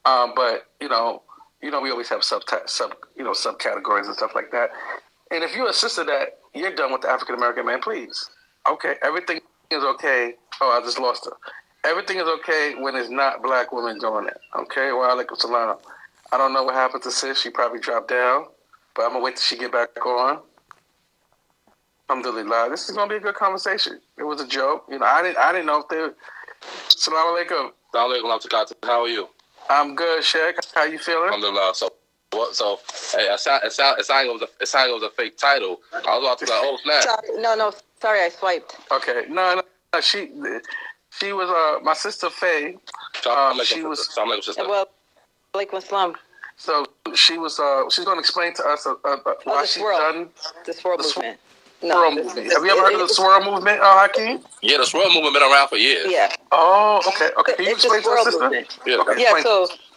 But we always have subcategories and stuff like that. And if you're a sister that you're done with the African American man, please. Okay, everything is okay. Oh, I just lost her. Everything is okay when it's not black women doing it. Okay, wa alaikum salam. I don't know what happened to sis. She probably dropped down, but I'm gonna wait till she get back on. Alhamdulillah. This is gonna be a good conversation. It was a joke. I didn't know if they. Salam alaikum. Salam alaikum. How are you? I'm good, Sheikh. How you feeling? Alhamdulillah. So what? So hey, it was a fake title. I was about to be like, oh snap. No. Sorry, I swiped. Okay. No. She was my sister Faye. She was. Well, alaikum assalam. So she was. She's going to explain to us why she's done the swirl movement. Swirl movement. Have you ever heard of the swirl movement, Hakeem? Yeah, the swirl movement been around for years. Yeah. Oh, okay. Can you explain to us, sister? Yeah. Okay, yeah.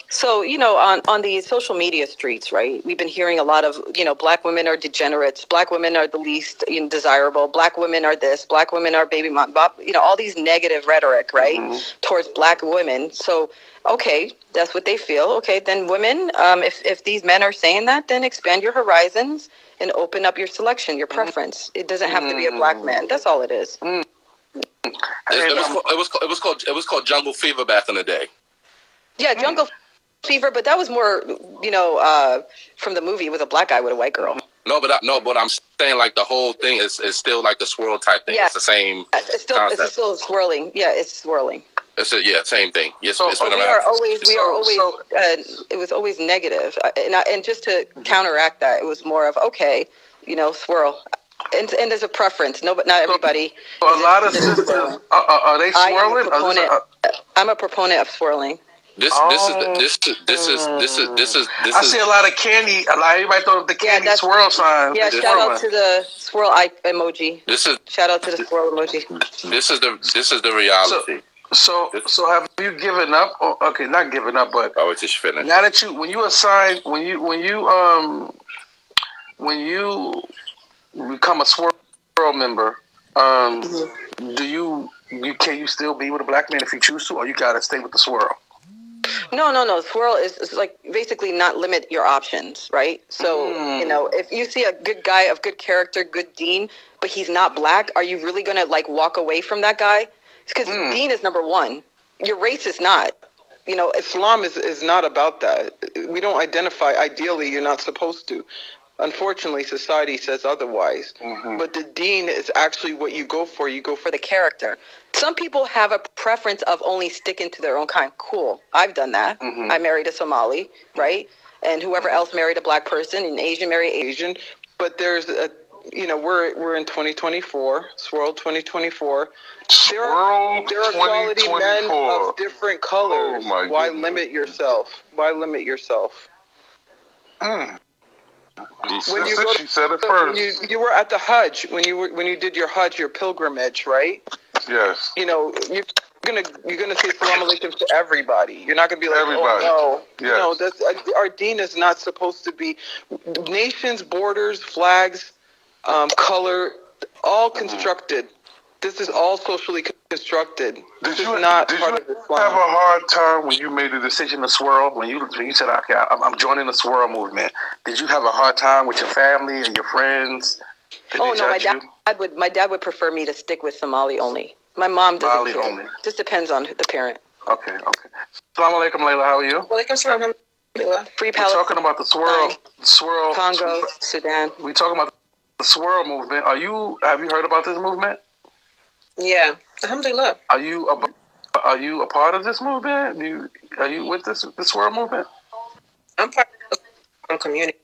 So on the social media streets, right? We've been hearing a lot of black women are degenerates, black women are the least desirable, black women are this, black women are baby mom, all these negative rhetoric, right, towards black women. So okay, that's what they feel. Okay, then women, if these men are saying that, then expand your horizons and open up your selection, your preference. It doesn't have to be a black man. That's all it is. It was called Jungle Fever back in the day. Yeah, Jungle Fever, but that was more, from the movie. It was a black guy with a white girl. No, but I'm saying like the whole thing is still like the swirl type thing. Yeah. It's the same. It's still swirling. Yeah, it's swirling. Same thing. Yes, it's been we around. are always. It was always negative, and just to counteract that, it was more of swirl, and there's a preference. No, but not everybody. So a lot of sisters are they swirling? I'm a proponent of swirling. This is. I see a lot of candy. Everybody throw up the candy swirl sign. Yeah, shout out to the swirl emoji. Shout out to the swirl emoji. This is the reality. So have you given up? Okay, not given up, but it's just finished. Now that when you become a swirl member, can you still be with a black man if you choose to, or you gotta stay with the swirl? No. Swirl is like basically not limit your options, right? So, if you see a good guy of good character, good deen, but he's not black, are you really going to walk away from that guy? Because deen is number one. Your race is not. Islam is not about that. We don't identify. Ideally, you're not supposed to. Unfortunately, society says otherwise. But the deen is actually what you go for. You go for the character. Some people have a preference of only sticking to their own kind. Cool. I've done that. I married a Somali, right? And whoever else married a black person, an Asian married Asian. But there's we're in 2024, Swirl 2024. There are quality men of different colors. Why limit yourself? She said it first. You were at the Hajj when you did your Hajj, your pilgrimage, right? Yes. You're gonna say salam alaikum to everybody. You're not gonna be like, everybody. Oh no, yes. That's our deen is not supposed to be nations, borders, flags, color, all constructed. This is all socially constructed. Did you have a hard time when you made the decision to swirl? When you said, okay, I'm joining the swirl movement. Did you have a hard time with your family and your friends? My dad would prefer me to stick with Somali only. My mom doesn't care. Only. Just depends on the parent. Okay. Assalamu alaikum, Layla. How are you? Walaikum salam. Free Palestine. We're talking about the swirl. Congo, Sudan. We're talking about the swirl movement. Have you heard about this movement? Yeah. Alhamdulillah. Are you a part of this movement? Are you with the swirl movement? I'm part of the community.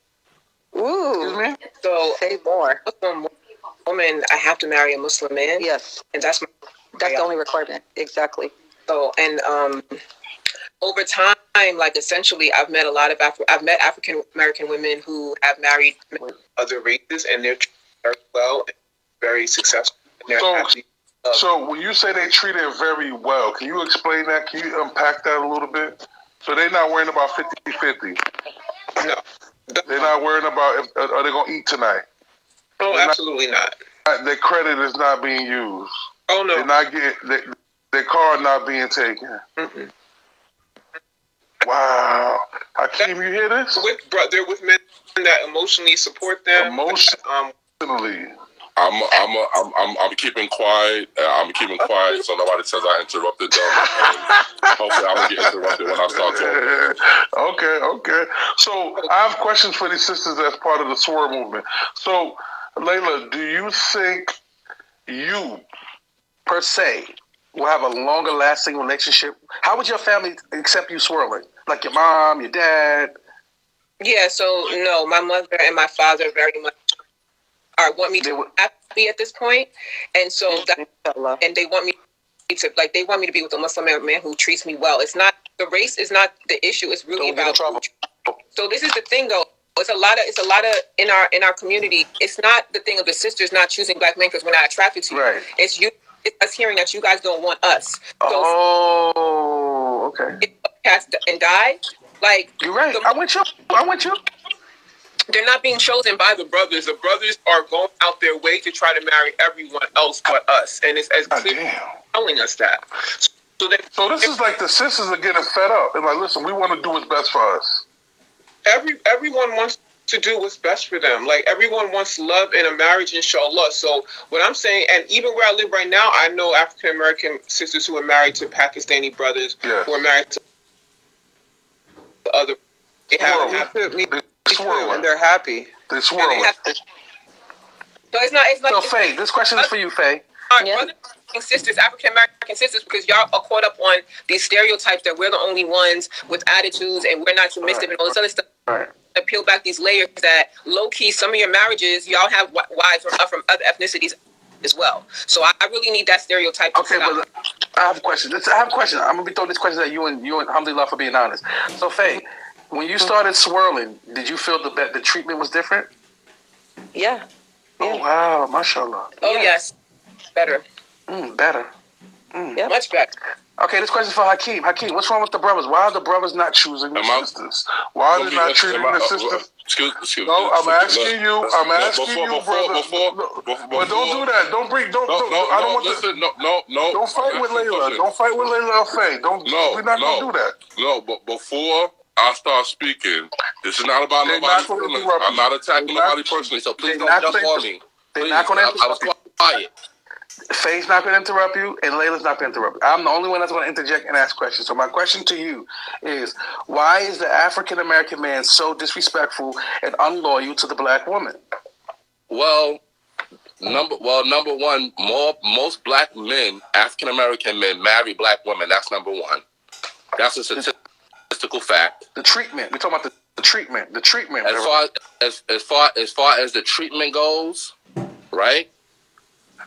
Ooh. Excuse me? So say more. Muslim woman, I have to marry a Muslim man. Yes. And that's the only requirement. Exactly. So over time, essentially, I've met a lot of African American women who have married other races, and they're very well, and very successful. So when you say they treat it very well, can you explain that? Can you unpack that a little bit? So they're not worrying about 50-50? No. They're not worrying about are they going to eat tonight? Oh, absolutely not. Their credit is not being used. Oh, no. They're not getting, their car not being taken. Mm-mm. Wow. Hakeem, you hear this? They're with men that emotionally support them. Emotionally. I'm keeping quiet. I'm keeping quiet so nobody says I interrupted them. And hopefully I won't get interrupted when I start talking. Okay. So I have questions for these sisters as part of the SWORD movement. So, Layla, do you think you, per se, will have a longer lasting relationship? How would your family accept you swirling? Like your mom, your dad? Yeah, so no, my mother and my father very much want me to be at this point, and so and they want me to they want me to be with a Muslim man who treats me well. It's not the race is not the issue. It's really about trouble. So this is the thing, though. It's a lot of in our community. It's not the thing of the sisters not choosing black men because we're not attracted to you. Right. It's you. It's us hearing that you guys don't want us. So, okay. Cast and die. Like you're right. I want you. They're not being chosen by the brothers. The brothers are going out their way to try to marry everyone else but us, and it's as clear telling us that. So this is like the sisters are getting fed up and like, listen, we want to do what's best for us. Everyone wants to do what's best for them. Like everyone wants love in a marriage, inshallah. So what I'm saying, and even where I live right now, I know African American sisters who are married to Pakistani brothers who are married to other. And they're happy. They swirl. So it's not. So Faye, this question is for you, Faye. Brothers and sisters, African American sisters, because y'all are caught up on these stereotypes that we're the only ones with attitudes and we're not submissive and all this other stuff. Right. To peel back these layers that low key, some of your marriages, y'all have wives from other ethnicities as well. So I really need that stereotype. Okay, but I have a question. I'm gonna be throwing this question at you and Alhamdulillah for being honest. So Faye, when you started swirling, did you feel the treatment was different? Yeah. Oh wow, mashallah. Oh yes, better. Better. Yeah, much better. Okay, this question is for Hakeem. Hakeem, what's wrong with the brothers? Why are the brothers not choosing the sisters? Why are they not treating the sisters? Excuse no, I'm asking you. I'm asking you, brother. But don't do that. Don't. I don't want to. No. Don't fight with Layla. Don't fight with Layla or Faye. We're not gonna do that. No, but before I start speaking, this is not about nobody. I'm not attacking nobody personally, so please don't jump on me. They're not going to interrupt you. Quiet. Faye's not going to interrupt you, and Layla's not going to interrupt you. I'm the only one that's going to interject and ask questions. So my question to you is, why is the African American man so disrespectful and unloyal to the black woman? Well, number one, most black men, African American men, marry black women. That's number one. That's a statistical fact. The treatment. We're talking about the treatment. The treatment. As far as the treatment goes, right?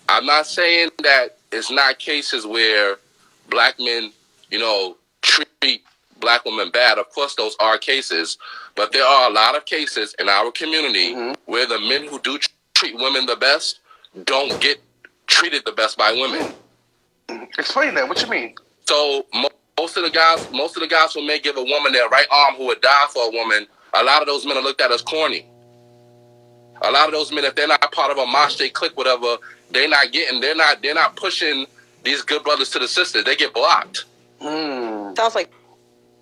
I'm not saying that it's not cases where black men, treat black women bad. Of course, those are cases, but there are a lot of cases in our community where the men who do treat women the best don't get treated the best by women. Explain that. What you mean? So most of the guys who may give a woman their right arm who would die for a woman, a lot of those men are looked at as corny. A lot of those men, if they're not part of a mosh, they click whatever, they're not pushing these good brothers to the sisters. They get blocked. Sounds like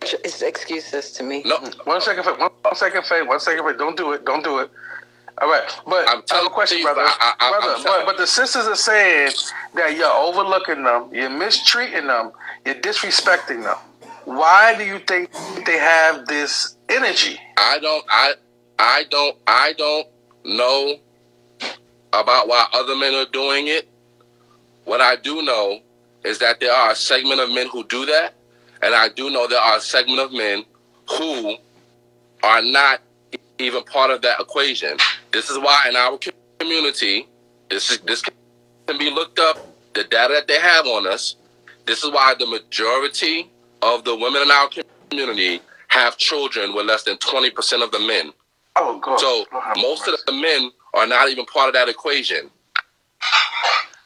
it's excuses to me. No. One second, Faye. Don't do it. All right, but I have a question, brother. But the sisters are saying that you're overlooking them, you're mistreating them, you're disrespecting them. Why do you think they have this energy? I don't know about why other men are doing it. What I do know is that there are a segment of men who do that, and I do know there are a segment of men who are not even part of that equation. This is why in our community, this can be looked up, the data that they have on us. This is why the majority of the women in our community have children with less than 20% of the men. Oh, God. So most of the men are not even part of that equation.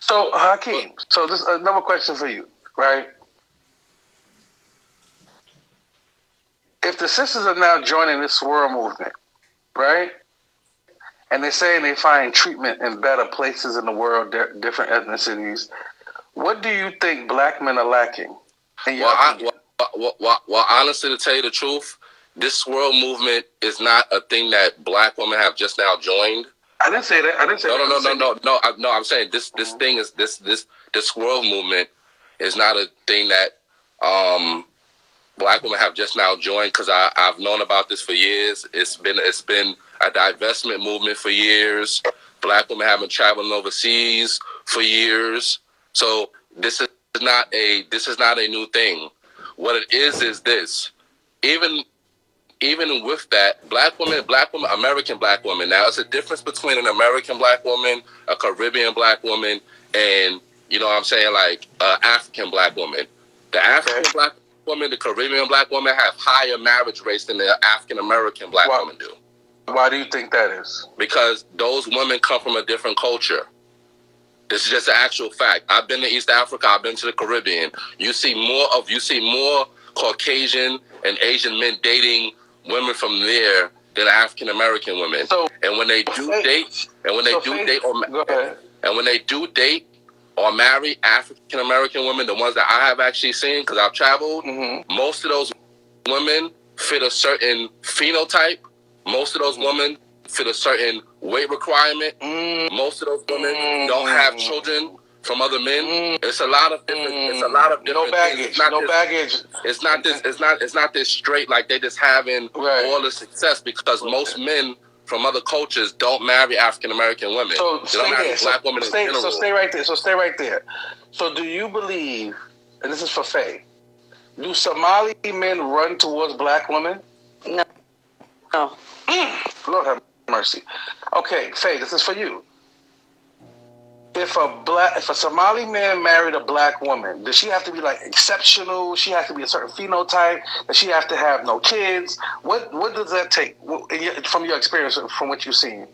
So, Hakeem, this is another question for you, right? If the sisters are now joining this world movement, right? And they're saying they find treatment in better places in the world, different ethnicities. What do you think black men are lacking? Well, honestly, to tell you the truth, this swirl movement is not a thing that black women have just now joined. I didn't say that. No. I'm saying this thing is this swirl movement is not a thing that black women have just now joined, because I've known about this for years. It's been a divestment movement for years. Black women have been traveling overseas for years. So this is not a new thing. What it is this. Even with that, black women, American black women. Now, it's a difference between an American black woman, a Caribbean black woman, and, you know what I'm saying, like, African black woman. The African black woman, the Caribbean black woman have higher marriage rates than the African American black woman do. Why do you think that is? Because those women come from a different culture. This is just an actual fact. I've been to East Africa. I've been to the Caribbean. You see more Caucasian and Asian men dating women from there than African American women. And when they do date or marry African American women, the ones that I have actually seen, because I've traveled, most of those women fit a certain phenotype. Most of those women fit a certain weight requirement. Most of those women don't have children from other men. It's a lot of different. No baggage. It's not this straight, like they just having all the success, because most men from other cultures don't marry African American women. So they don't marry black women in general. So stay right there. So do you believe, and this is for Faye, do Somali men run towards black women? No. Lord have mercy. Okay, Faye, this is for you. If a Somali man married a black woman, does she have to be like exceptional? She has to be a certain phenotype? Does she have to have no kids? What does that take from your experience, from what you've seen?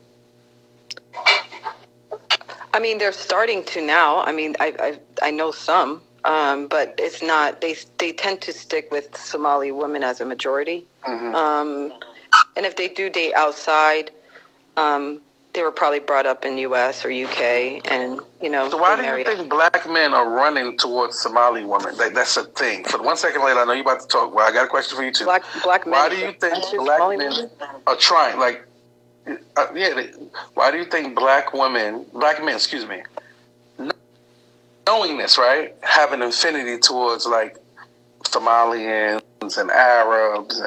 I mean, they're starting to now. I mean, I know some, but it's not. They tend to stick with Somali women as a majority. And if they do date outside, they were probably brought up in U.S. or U.K. and, you know. So why do you think black men are running towards Somali women? That's a thing. For 1 second later, I know you're about to talk. Well, I got a question for you too. Black men. Why do you think black men are trying? Like, why do you think black men, knowing this, right, have an affinity towards like Somalians and Arabs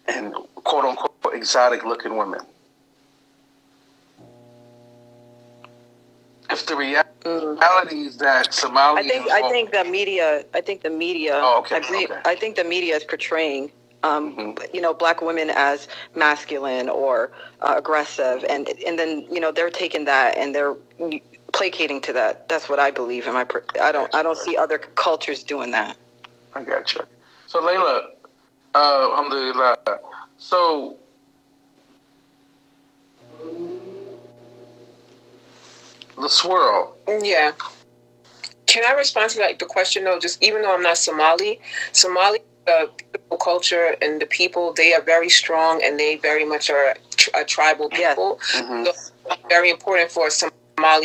and quote unquote exotic looking women? If the reality is that Somalians, I think the media. Oh, okay. I think the media is portraying, you know, black women as masculine or aggressive, and then, you know, they're taking that and they're placating to that. That's what I believe. I don't see other cultures doing that. I got you. So Layla, alhamdulillah. So. The swirl. Yeah. Can I respond to the question though? Just even though I'm not Somali, people culture and the people, they are very strong and they very much are a tribal people. So it's very important for a Somali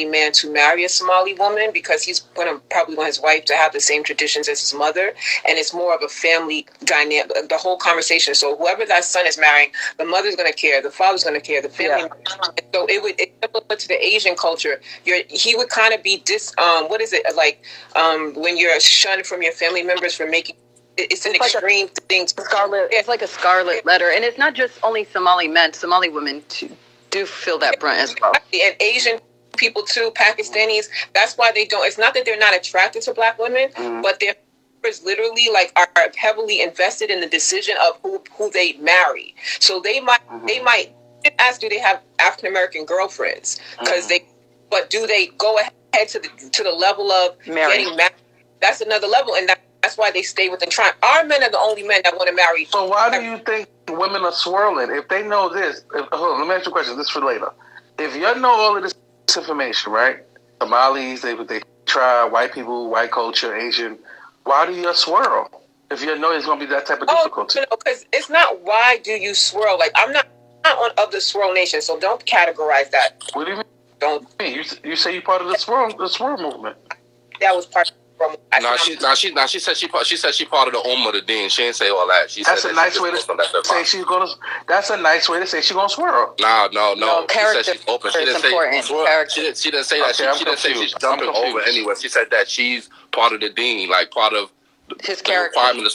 man to marry a Somali woman, because he's probably want his wife to have the same traditions as his mother, and it's more of a family dynamic, the whole conversation. So whoever that son is marrying, the mother's going to care, the father's going to care, the family. And so it's similar to the Asian culture. He would kind of be what is it like when you're shunned from your family members for making. It's an extreme thing. It's like a scarlet letter, and it's not just only Somali men. Somali women too do feel that brunt as well. And Asian people too, Pakistanis. That's why they don't. It's not that they're not attracted to black women, but their members literally are heavily invested in the decision of who they marry. So they might ask, do they have African American girlfriends? But do they go ahead to the level of getting married? That's another level, and that's why they stay within tribe. Our men are the only men that want to marry. So why do you think women are swirling? If they know this, hold on, let me ask you a question. This is for later. If you know all of this information, right? Somalis, they try, white people, white culture, Asian. Why do you swirl? If you know it's going to be that type of difficulty. Because it's not why do you swirl. Like, I'm not of the swirl nation, so don't categorize that. What do you mean? Don't. You say you're part of the swirl movement. That was part She said she part of the Ummah, the Deen. She didn't say all that. That's a nice way to say she's gonna. That's a nice way to say she's gonna swerve. No. Character she said she's open. She didn't say she didn't say that. She didn't say she's jumping over anywhere. She said that she's part of the Deen, like part of his the requirement of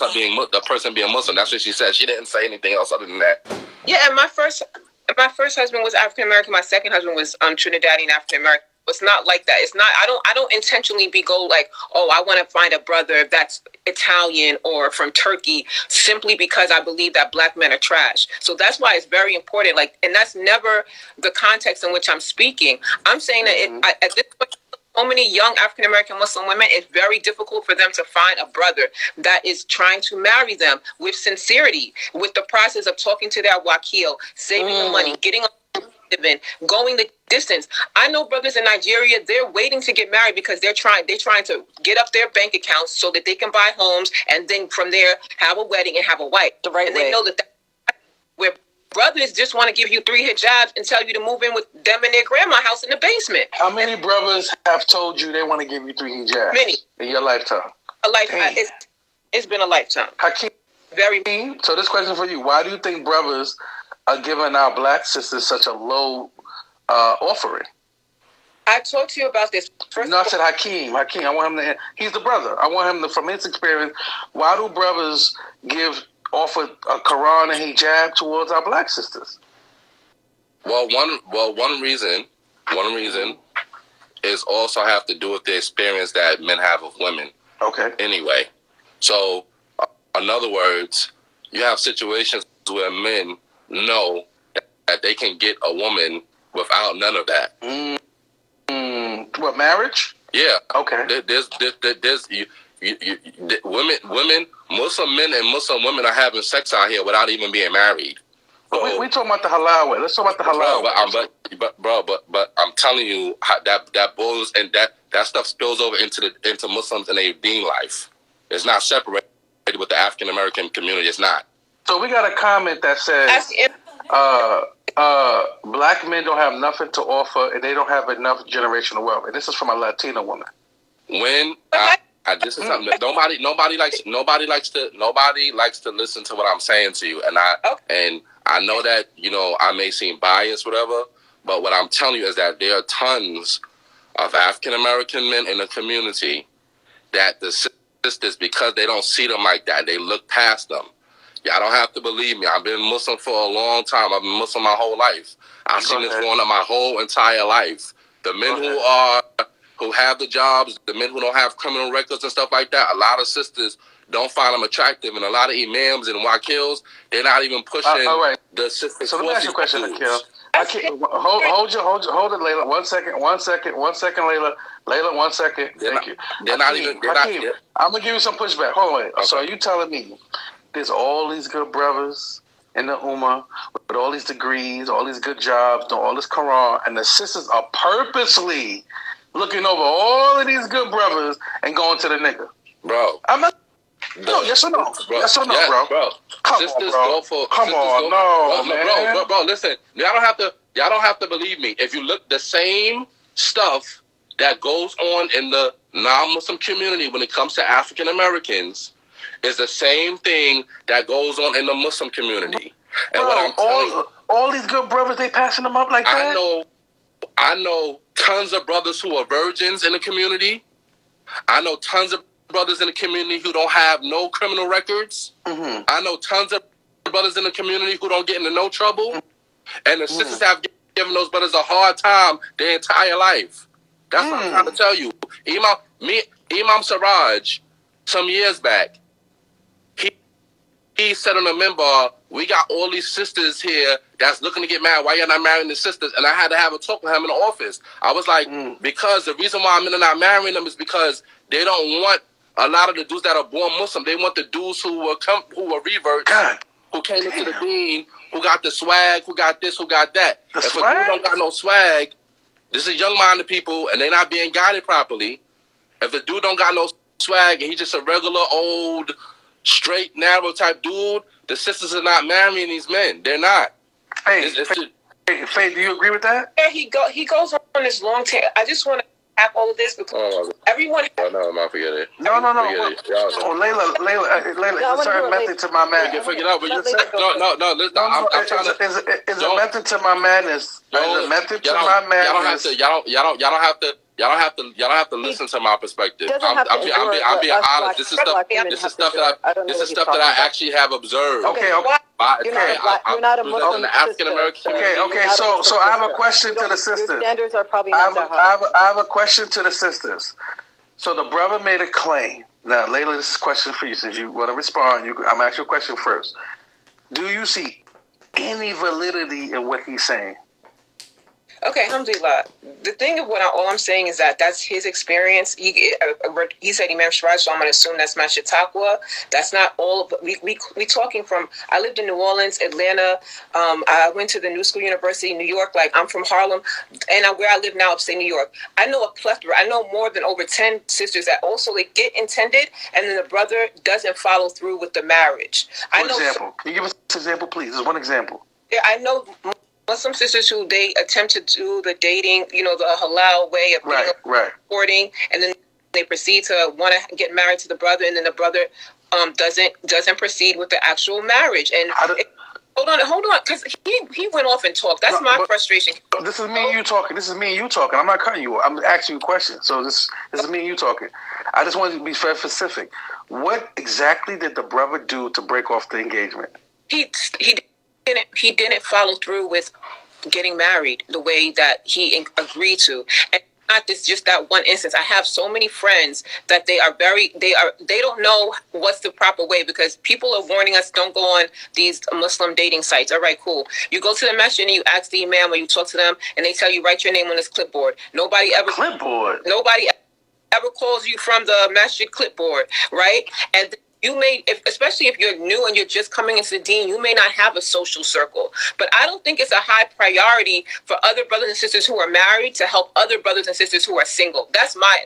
the person being Muslim. That's what she said. She didn't say anything else other than that. Yeah, and my first husband was African American. My second husband was Trinidadian African American. It's not like that. It's not. I don't intentionally go like, oh, I want to find a brother that's Italian or from Turkey simply because I believe that black men are trash. So that's why it's very important. Like, and that's never the context in which I'm speaking. I'm saying that at this point, so many young African American Muslim women, it's very difficult for them to find a brother that is trying to marry them with sincerity, with the process of talking to their wakil, saving the money, getting living, going the distance. I know brothers in Nigeria, they're waiting to get married because they're trying to get up their bank accounts so that they can buy homes and then from there have a wedding and have a wife. The right and way. They know that where brothers just want to give you 3 hijabs and tell you to move in with them in their grandma's house in the basement. How many brothers have told you they want to give you 3 hijabs? Many. In your lifetime? A lifetime. It's been a lifetime. Hakeem, very. So this question for you: why do you think brothers are giving our black sisters such a low offering? I talked to you about this. I said Hakeem. I want him to. He's the brother. I want him to, from his experience. Why do brothers offer a Quran and hijab towards our black sisters? Well, one reason is also have to do with the experience that men have with women. Okay. Anyway, so in other words, you have situations where men know that they can get a woman without none of that. What, marriage? Yeah. Okay. There's women, Muslim men and Muslim women are having sex out here without even being married. So, we talking about the halal way. Let's talk about the halal way. But I'm telling you that boils and that stuff spills over into Muslims and their deen life. It's not separated with the African American community. It's not. So we got a comment that says black men don't have nothing to offer and they don't have enough generational wealth. And this is from a Latina woman. This is something that nobody likes to listen to what I'm saying to you, and I know that I may seem biased, whatever, but what I'm telling you is that there are tons of African American men in the community that the sisters, because they don't see them like that, they look past them. Y'all don't have to believe me. I've been Muslim for a long time. I've been Muslim my whole life. I've seen this growing up my whole entire life. The men who have the jobs, the men who don't have criminal records and stuff like that, a lot of sisters don't find them attractive, and a lot of imams and wakils, they're not even pushing the sisters. So let me ask you a question, Akil. Hold it, Layla. One second, Layla. Layla, 1 second. Thank you. I'm gonna give you some pushback. Hold on. Okay. So are you telling me there's all these good brothers in the Ummah with all these degrees, all these good jobs, doing all this Quran, and the sisters are purposely looking over all of these good brothers and going to the nigga? Bro. I'm not. No, yes or no? Bro. Yes or no, bro? Come sisters on, bro. Come on, man. Bro, listen. Y'all don't have to believe me. If you look, the same stuff that goes on in the non-Muslim community when it comes to African Americans is the same thing that goes on in the Muslim community. And bro, what I'm telling you, all these good brothers, they passing them up like that? I know tons of brothers who are virgins in the community. I know tons of brothers in the community who don't have no criminal records. Mm-hmm. I know tons of brothers in the community who don't get into no trouble. And the sisters have given those brothers a hard time their entire life. That's what I'm trying to tell you. Imam Siraj, some years back, he said on a member, we got all these sisters here that's looking to get married. Why you're not marrying the sisters? And I had to have a talk with him in the office. I was like, because the reason why men are not marrying them is because they don't want a lot of the dudes that are born Muslim. They want the dudes who were reverts, who came into the deen, who got the swag, who got this, who got that. If a dude don't got no swag, this is young-minded people, and they're not being guided properly. If the dude don't got no swag, and he's just a regular old, straight, narrow type dude, the sisters are not marrying these men. They're not. Faye, do you agree with that? Yeah, he goes on this long tail. I just want to have all of this because everyone. Oh no, I forget it. No. Forget it. Oh, Layla, it's a certain method to my madness. Forget out. No. Listen, I'm trying to. Is a method to my madness? Is a method to my madness? Y'all don't have to listen to my perspective. I'm being honest. This is stuff that I actually have observed. Okay. You're not a Muslim the African American. Okay. So I have a question to the sisters. Your standards are probably not that high. I have a question to the sisters. So the brother made a claim. Now, Layla, this is a question for you. Since you want to respond, I'm asking you a question first. Do you see any validity in what he's saying? Okay, alhamdulillah. The thing of all I'm saying is that that's his experience. He said Imam Sharaj, so I'm going to assume that's Masjid Taqwa. That's not all of we talking from. I lived in New Orleans, Atlanta. I went to the New School University in New York. Like, I'm from Harlem, and where I live now, upstate New York. I know a plethora. I know more than over 10 sisters that also they get intended, and then the brother doesn't follow through with the marriage. For example, can you give us an example, please? Just one example. Yeah, I know Muslim sisters who they attempt to do the dating, the halal way of courting, and then they proceed to want to get married to the brother, and then the brother doesn't proceed with the actual marriage. And hold on, because he went off and talked. That's my frustration. This is me and you talking. I'm not cutting you. I'm asking you a question. So this is me and you talking. I just wanted to be very specific. What exactly did the brother do to break off the engagement? He didn't follow through with getting married the way that he agreed to. And not just that one instance. I have so many friends that they don't know what's the proper way, because people are warning us, don't go on these Muslim dating sites. All right, cool. You go to the masjid and you ask the imam, or you talk to them and they tell you, write your name on this clipboard. Nobody ever calls you from the masjid clipboard, right? And you may, especially if you're new and you're just coming into the deen, you may not have a social circle. But I don't think it's a high priority for other brothers and sisters who are married to help other brothers and sisters who are single. That's my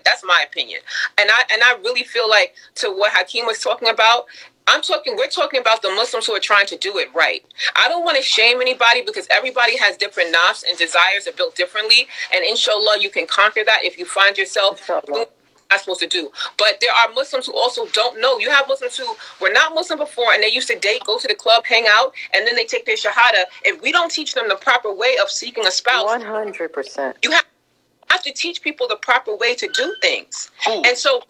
opinion. And I really feel like, to what Hakeem was talking about, we're talking about the Muslims who are trying to do it right. I don't want to shame anybody, because everybody has different nafs and desires are built differently. And inshallah, you can conquer that if you find yourself not supposed to do. But there are Muslims who also don't know. You have Muslims who were not Muslim before, and they used to date, go to the club, hang out, and then they take their shahada. If we don't teach them the proper way of seeking a spouse, 100%, you have to teach people the proper way to do things. And so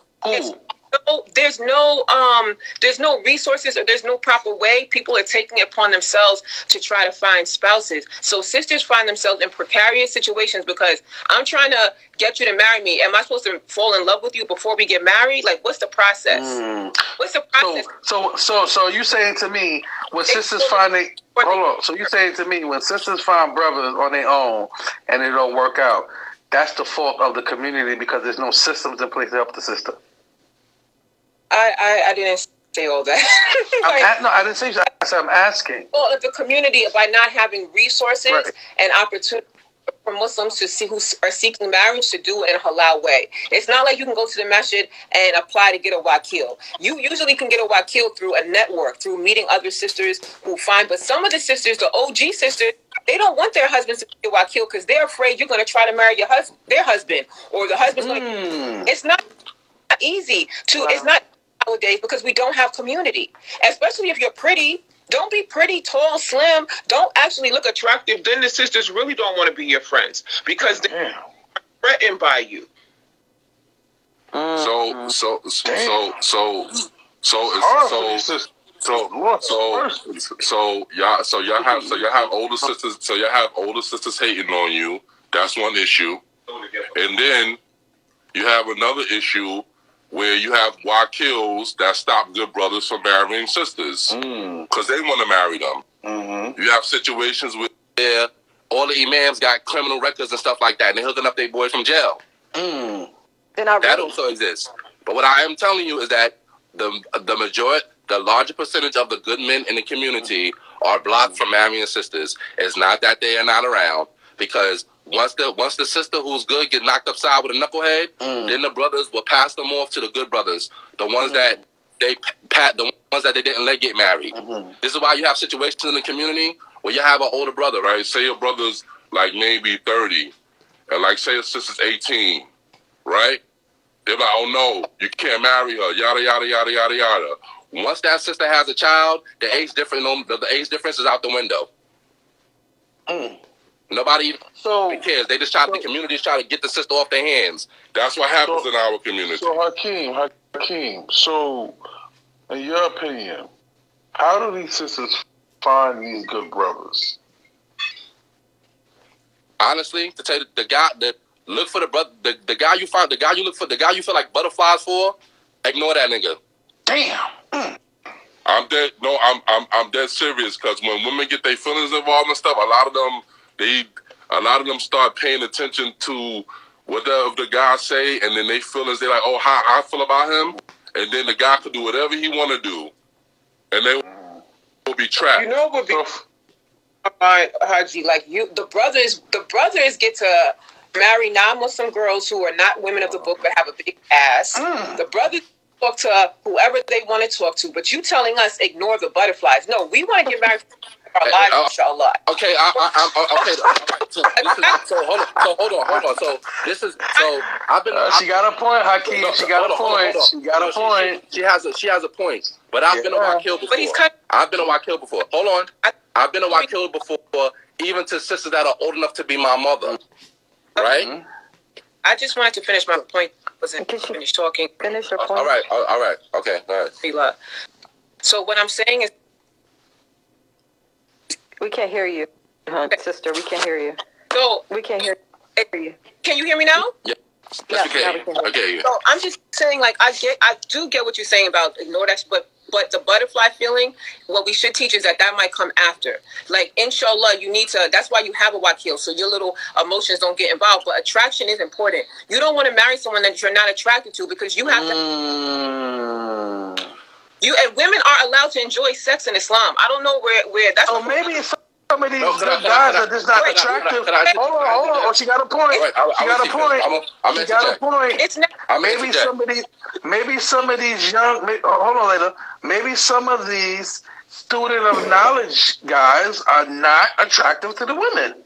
there's no resources, or there's no proper way. People are taking it upon themselves to try to find spouses. So sisters find themselves in precarious situations, because I'm trying to get you to marry me. Am I supposed to fall in love with you before we get married? Like, what's the process? What's the process? So you saying to me, when sisters find So you saying to me, when sisters find brothers on their own and it don't work out, that's the fault of the community, because there's no systems in place to help the sister? I didn't say all that. No, I didn't say that. I said I'm asking. Well, the community, by not having resources and opportunity for Muslims to see who are seeking marriage to do it in a halal way. It's not like you can go to the masjid and apply to get a wakil. You usually can get a wakil through a network, through meeting other sisters who find. But some of the sisters, the OG sisters, they don't want their husbands to be a wakil, because they're afraid you're going to try to marry their husband, or the husband's going to. It's not easy to. It's not nowadays, because we don't have community. Especially if you're pretty. Don't be pretty, tall, slim. Don't actually look attractive. Then the sisters really don't want to be your friends, because they're threatened by you. So y'all have older sisters. So y'all have older sisters hating on you. That's one issue. And then you have another issue where you have wakils that stop good brothers from marrying sisters because they want to marry them. You have situations where all the imams got criminal records and stuff like that, and they're hooking up their boys from jail. That also exists. But what I am telling you is that the larger percentage of the good men in the community are blocked from marrying sisters. It's not that they are not around, because once the sister who's good get knocked upside with a knucklehead, then the brothers will pass them off to the good brothers, the ones that they didn't let get married. This is why you have situations in the community where you have an older brother, right? Say your brother's like maybe 30, and like say your sister's 18, right? They're like, oh no, you can't marry her, yada, yada, yada, yada, yada. Once that sister has a child, the age difference is out the window. Nobody even cares. They just the community's trying to get the sister off their hands. That's what happens in our community. So Hakeem, so in your opinion, how do these sisters find these good brothers? Honestly, to tell you the guy that look for the brother, the guy you find, the guy you look for, the guy you feel like butterflies for, ignore that nigga. Damn. I'm dead serious, because when women get their feelings involved and stuff, a lot of them start paying attention to whatever the guy say, and then they feelings, they're like, oh, how I feel about him, and then the guy could do whatever he want to do, and they will be trapped. You know what would be Haji, like the brothers get to marry non-Muslim girls who are not women of the book but have a big ass. The brothers talk to whoever they want to talk to, but you telling us ignore the butterflies. No, we want to get married for our lives, inshallah. Okay, okay. So hold on. So I've been. She got a point, Hakeem. She got a point. She has a point. But I've been a Wakil before. I've been a Wakil before. Hold on. I've been a Wakil before, even to sisters that are old enough to be my mother. Right? Mm-hmm. I just wanted to finish my point. Wasn't finished talking. Finish your point. All right. Okay. All right. So what I'm saying is, we can't hear you, sister. We can't hear you. So we can't hear you. Can you hear me now? Yeah. Yes, okay. So I'm just saying, like, I do get what you're saying about ignore that, but the butterfly feeling, what we should teach is that might come after. Like, inshallah, you need to, that's why you have a wakil, so your little emotions don't get involved. But attraction is important. You don't want to marry someone that you're not attracted to, because you have to. And women are allowed to enjoy sex in Islam. I don't know where that's. Oh, maybe some of these good guys are just not attractive. Hold on. Oh, she got a point. She got a point. It's not. Maybe some of these young. Hold on, later. Maybe some of these student of knowledge guys are not attractive to the women.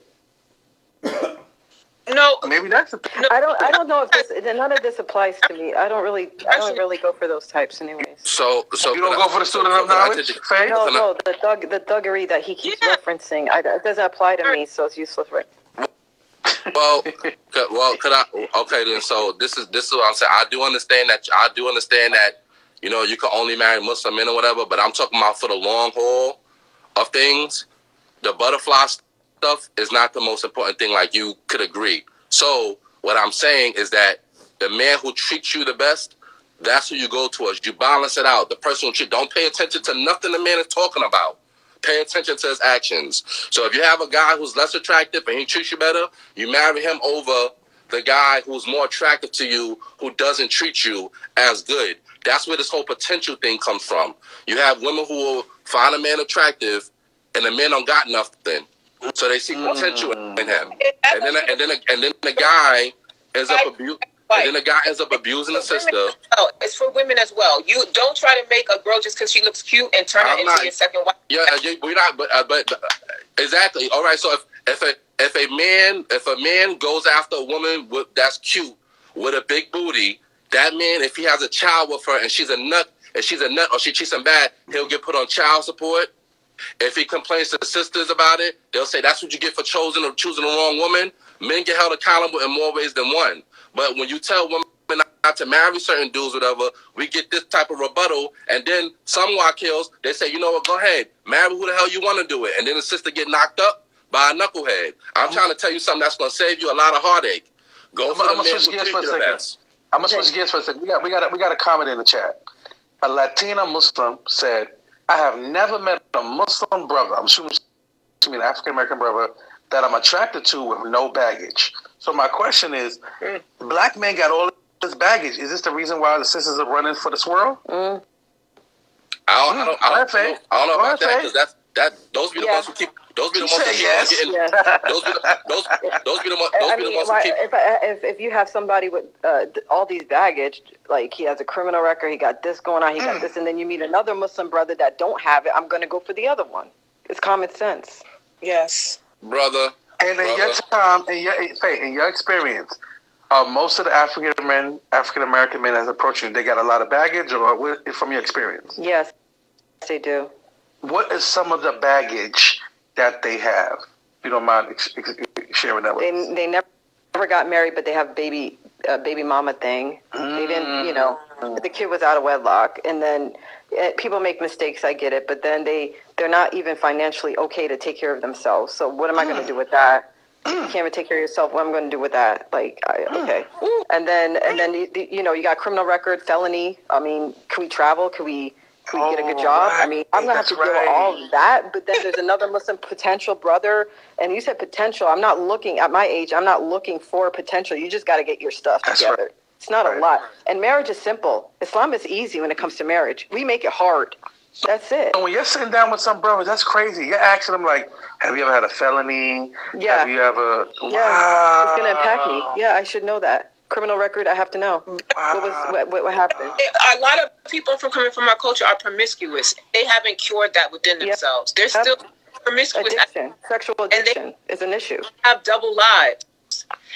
No, maybe that's. I don't know if none of this applies to me. I don't really go for those types, anyways. So you don't go for the student of knowledge. No, the thuggery that he keeps referencing, it doesn't apply to me, so it's useless, right? Well, could I? Okay, then. So this is what I'm saying. I do understand that. You know, you can only marry Muslim men or whatever, but I'm talking about for the long haul of things. The butterfly stuff is not the most important thing, like you could agree. So what I'm saying is that the man who treats you the best, that's who you go towards. You balance it out. The person who don't pay attention to nothing the man is talking about. Pay attention to his actions. So if you have a guy who's less attractive and he treats you better, you marry him over the guy who's more attractive to you, who doesn't treat you as good. That's where this whole potential thing comes from. You have women who will find a man attractive and the man don't got nothing. So they see potential in him, and then the guy ends up abusing the sister. Oh, it's for women as well. You don't try to make a girl just because she looks cute and turn her into your second wife. Yeah, we're not. But exactly. All right. So if a man goes after a woman that's cute with a big booty, that man, if he has a child with her and she's a nut or she treats him bad, he'll get put on child support. If he complains to the sisters about it, they'll say that's what you get for choosing the wrong woman. Men get held accountable in more ways than one. But when you tell women not to marry certain dudes, whatever, we get this type of rebuttal. And then some wakils, they say, you know what, go ahead, marry who the hell you want to do it. And then the sister get knocked up by a knucklehead. I'm trying to tell you something that's going to save you a lot of heartache. Go for the man who treats you the best. I'm going to switch gears for a second. We got a comment in the chat. A Latina Muslim said, I have never met a Muslim brother, I'm assuming an African-American brother, that I'm attracted to with no baggage. So my question is, black men got all this baggage. Is this the reason why the sisters are running for the swirl? I don't know about that, because those be the ones who keep. Those be the ones who keep getting. Those be the ones who keep. If you have somebody with all these baggage, like he has a criminal record, he got this going on, he got this, and then you meet another Muslim brother that don't have it, I'm going to go for the other one. It's common sense. Yes, brother. And in your time, in your experience, most of the African American men that's approaching, they got a lot of baggage, or from your experience? Yes, they do. What is some of the baggage that they have? If you don't mind sharing that with us. They never got married, but they have baby mama thing. They didn't, the kid was out of wedlock, and then people make mistakes. I get it, but then they're not even financially okay to take care of themselves. So what am I going to do with that? You can't even take care of yourself. What am I going to do with that? Okay. And then you got criminal record, felony. I mean, can we travel? Can we get a good job? Right. I mean, I'm going to have to deal with all of that. But then there's another Muslim potential brother. And you said potential. I'm not looking, at my age, I'm not looking for potential. You just got to get your stuff together. Right. It's not a lot. And marriage is simple. Islam is easy when it comes to marriage. We make it hard. That's it. When you're sitting down with some brothers, that's crazy. You're asking them, like, have you ever had a felony? Yeah. Have you ever... Yeah. Wow. It's going to impact me. Yeah, I should know that. Criminal record, I have to know. Wow. What happened? A lot of people coming from our culture are promiscuous. They haven't cured that within themselves. They're still promiscuous. Addiction. Sexual addiction is an issue. Have double lives.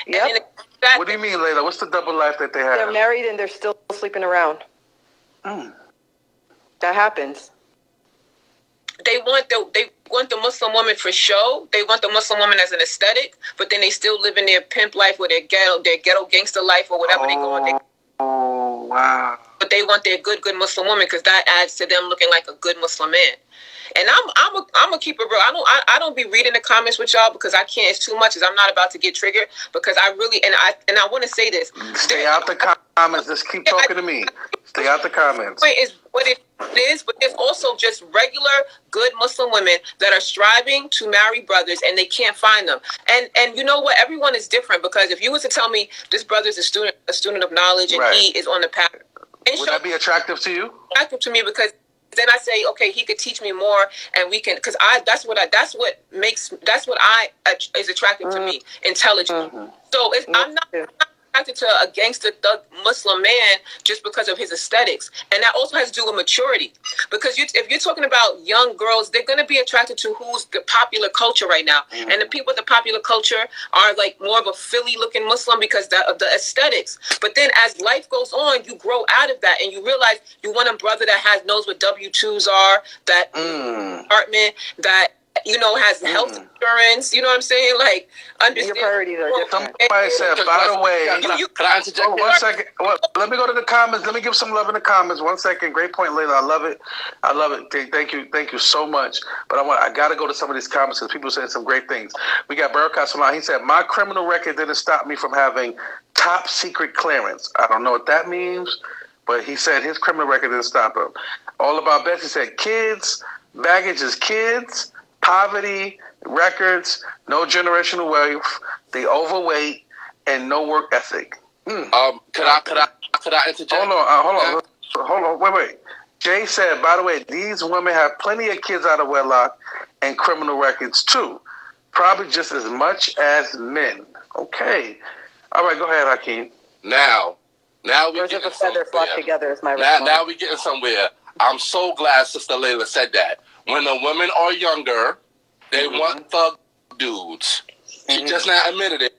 Yep. What do you mean, Layla? What's the double life that they have? They're married and they're still sleeping around. That happens. They want the Muslim woman for show. They want the Muslim woman as an aesthetic, but then they still live in their pimp life or their ghetto gangster life or whatever they go on. Oh, wow. But they want their good Muslim woman because that adds to them looking like a good Muslim man. And I'm gonna keep it real. I don't be reading the comments with y'all because I can't. It's too much. I'm not about to get triggered because I really and I want to say this. Stay out the comments. Just keep talking to me. Stay out the comments. Is what it is, but there's also just regular good Muslim women that are striving to marry brothers and they can't find them. And you know what? Everyone is different because if you were to tell me this brother's a student of knowledge and he is on the path, would that be attractive to you? Attractive to me because then I say, okay, he could teach me more, and we can, because that's what is attractive to me, intelligent. So I'm not attracted to a gangster thug Muslim man just because of his aesthetics, and that also has to do with maturity. Because if you're talking about young girls, they're going to be attracted to who's the popular culture right now, and the people with the popular culture are like more of a Philly-looking Muslim because of the aesthetics. But then as life goes on, you grow out of that, and you realize you want a brother that knows what W-2s are, that apartment, that has health insurance. You know what I'm saying? Like, understand. Your priorities are different. Somebody said, by the way, can I interject? 1 second. Let me go to the comments. Let me give some love in the comments. 1 second. Great point, Layla. I love it. Thank you so much. But I got to go to some of these comments because people are saying some great things. We got Barakat Salam. He said, my criminal record didn't stop me from having top secret clearance. I don't know what that means, but he said his criminal record didn't stop him. All About Betsy said, kids, baggage is kids. Poverty, records, no generational wealth, they overweight, and no work ethic. Could I interject? Hold on. Wait. Jay said, by the way, these women have plenty of kids out of wedlock and criminal records too. Probably just as much as men. Okay. All right, go ahead, Hakeem. Now we get a feather flock together is my response. Now we getting somewhere. I'm so glad Sister Layla said that. When the women are younger, they want thug dudes. She just now admitted it.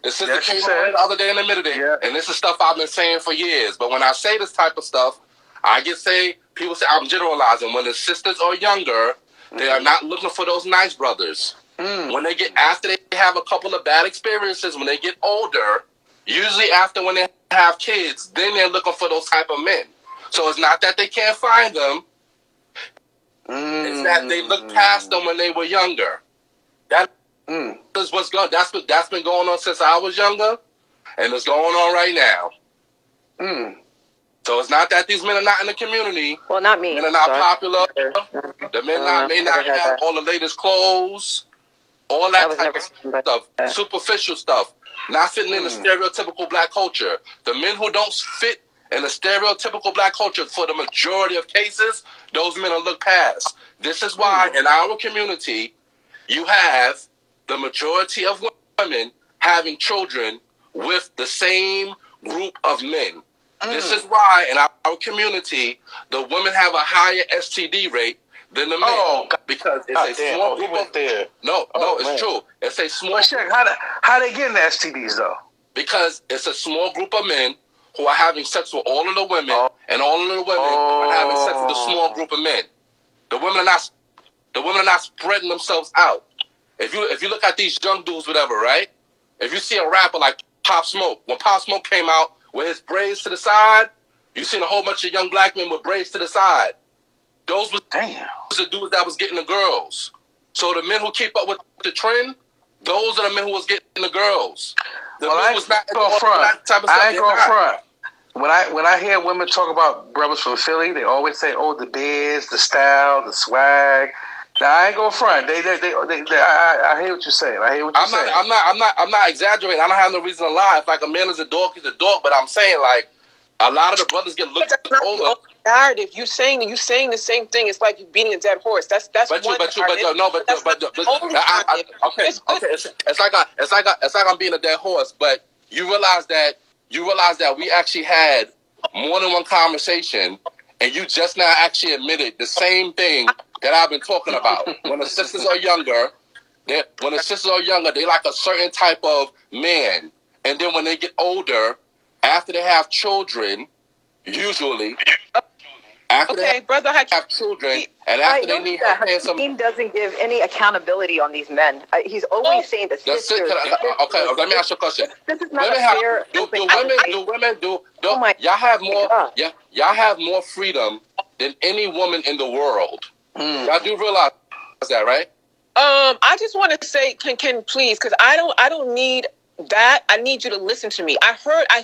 The sister came on the other day and admitted it. Yeah. And this is stuff I've been saying for years. But when I say this type of stuff, people say I'm generalizing. When the sisters are younger, they are not looking for those nice brothers. When they after they have a couple of bad experiences, when they get older, usually after when they have kids, then they're looking for those type of men. So it's not that they can't find them. It's that they looked past them when they were younger. That is what's going. That's been going on since I was younger, and it's going on right now. So it's not that these men are not in the community. Well, not me. Men are not popular. The men may not have all the latest clothes, all that type of stuff, superficial stuff, not fitting in the stereotypical black culture. The men who don't fit in the stereotypical black culture, for the majority of cases, those men are looked past. This is why in our community, you have the majority of women having children with the same group of men. This is why in our community, the women have a higher STD rate than the men. Because it's a small group of... No, it's true. It's a small... How they getting the STDs, though? because it's a small group of men who are having sex with all of the women, and all of the women are having sex with a small group of men. The women are not spreading themselves out. If you look at these young dudes, whatever, right? If you see a rapper like Pop Smoke, when Pop Smoke came out with his braids to the side, you seen a whole bunch of young black men with braids to the side. Those was the dudes that was getting the girls. So the men who keep up with the trend, those are the men who was getting the girls. I ain't gonna front. When I hear women talk about brothers from Philly, they always say, "Oh, the biz, the style, the swag." Now, I ain't gonna front. I hear what you're saying. I'm not exaggerating. I don't have no reason to lie. If like a man is a dog, he's a dog. But I'm saying like a lot of the brothers get looked at over. Narrative. You saying the same thing. It's like you beating a dead horse. That's okay. It's like I'm beating a dead horse. But you realize that we actually had more than one conversation, and you just now actually admitted the same thing that I've been talking about. When the sisters are younger, they like a certain type of man, and then when they get older, after they have children, usually. Brother have children, and after they need some. Hakeem doesn't give any accountability on these men. He's always saying the sisters. Okay, let me ask you a question. This is not fair. Y'all have more. Yeah, y'all have more freedom than any woman in the world. Y'all do realize that, right? I just want to say, can please, because I don't need that. I need you to listen to me. I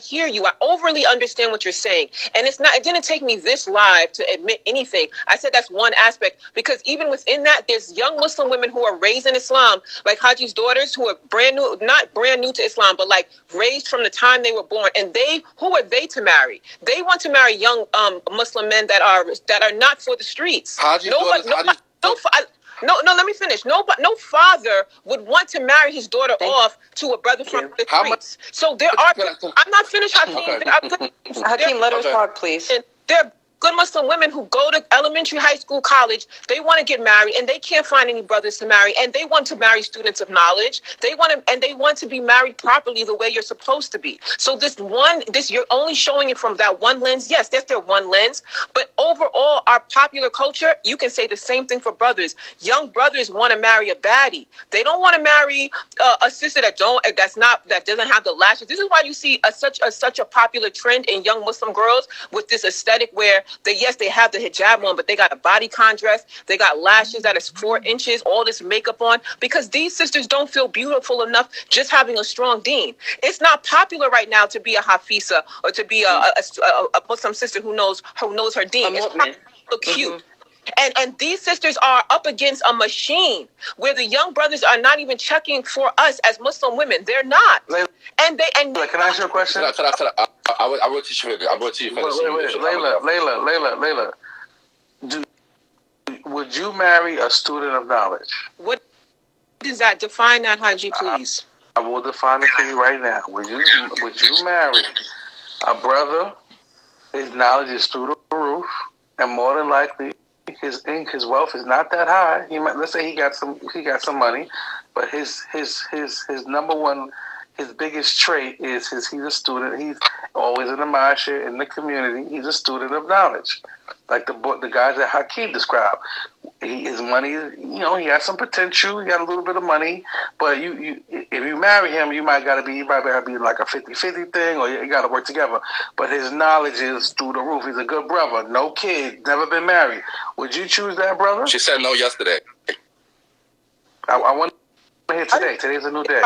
hear you. I overly understand what you're saying. And it didn't take me this live to admit anything. I said that's one aspect, because even within that, there's young Muslim women who are raised in Islam, like Haji's daughters, who are not brand new to Islam, but like raised from the time they were born. And who are they to marry? They want to marry young Muslim men that are not for the streets. No, let me finish. No father would want to marry his daughter off to a brother from the streets. So there are. I'm not finished, Hakeem. Hakeem, let her talk, please. And there are good Muslim women who go to elementary, high school, college. They want to get married, and they can't find any brothers to marry, and they want to marry students of knowledge. They want to be married properly the way you're supposed to be. So you're only showing it from that one lens. Yes, that's their one lens, but overall, our popular culture, you can say the same thing for brothers. Young brothers want to marry a baddie. They don't want to marry a sister that doesn't have the lashes. This is why you see such a popular trend in young Muslim girls with this aesthetic where they have the hijab on, but they got a bodycon dress, they got lashes that is 4 inches, all this makeup on, because these sisters don't feel beautiful enough just having a strong deen. It's not popular right now to be a hafisa or to be a Muslim sister who knows her deen. It's not look cute. And these sisters are up against a machine where the young brothers are not even checking for us as Muslim women. They're not. Can I ask you a question? I will teach you. Layla, would you marry a student of knowledge? What does that define that, Haji, please? I will define it for you right now. Would you marry a brother? His knowledge is through the roof, and more than likely, his wealth is not that high. Let's say he got some money, but his number one, his biggest trait is he's a student. He's always in the masjid, in the community. He's a student of knowledge, like the guys that Hakeem described. His money, he has some potential. He got a little bit of money, but if you marry him, you might gotta be like a 50-50 thing, or you gotta work together. But his knowledge is through the roof. He's a good brother, no kid, never been married. Would you choose that brother? She said no yesterday. I want to hear today. Today's a new day.